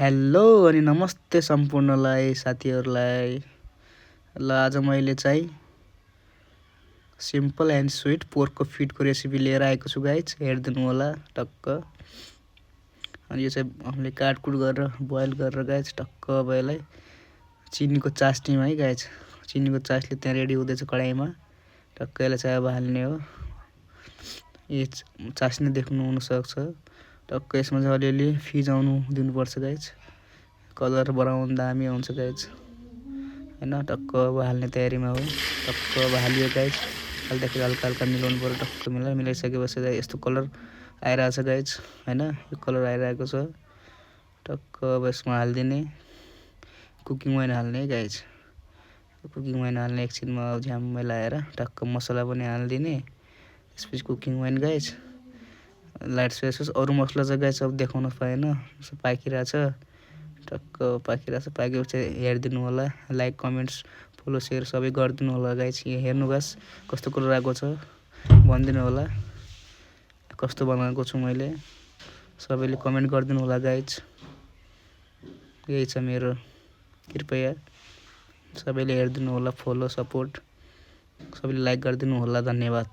Hello अनि नमस्ते सम्पूर्णलाई साथीहरूलाई। ल आज मैले चाहिँ सिम्पल एन्ड स्विट पोर्कको फिटको रेसिपी लिएर आएको छु गाइज, हेरिदिनु होला टक्क। अनि यो चाहिँ हामीले काटकुट गरेर बोइल गरेर गाइज टक्क अब यसलाई चिनीको चासनीमा है गाइज, चिनीको चासले त्यहाँ रेडी हुँदैछ कराईमा। टक्क यसलाई चाहिँ अब हाल्ने हो। यो चासनी देख्नु हुनसक्छ। टक्क यसमा चाहिँ अलिअलि फिजाउनु दिनुपर्छ गाइज, कलर ब्राउन दामी आउँछ गाइज हैन। टक्क अब हाल्ने तयारीमा हो। टक्क अब हालियो गाइज, हाल्दाखेरि हल्का हल्का मिलाउनु पर्यो। टक्क मिलाइसकेपछि यस्तो कलर आइरहेछ गाइज हैन, यो कलर आइरहेको छ। टक्क अब यसमा हालिदिने कुकिङ ओइल हाल्ने है गाइज। कुकिङ ओइल हाल्ने एकछिनमा झ्याम्मै लाएर टक्क मसला पनि हालिदिने, त्यसपछि cooking oil guys, light soya अरू मसला चाहिँ गाइज अब देखाउन पाएन, पाकिरहेछ। टक्क पाकेपछि हेरिदिनु होला। लाइक कमेन्ट्स फलो सेयर सबै गरिदिनु होला गाइज। यहाँ हेर्नुहोस् कस्तो कलर आएको छ, भनिदिनु होला कस्तो बनाएको छु मैले। सबैले कमेन्ट गरिदिनु होला गाइज। यही छ मेरो, कृपया सबैले हेरिदिनु होला, फलो सपोर्ट सबैले लाइक गरिदिनु होला। धन्यवाद।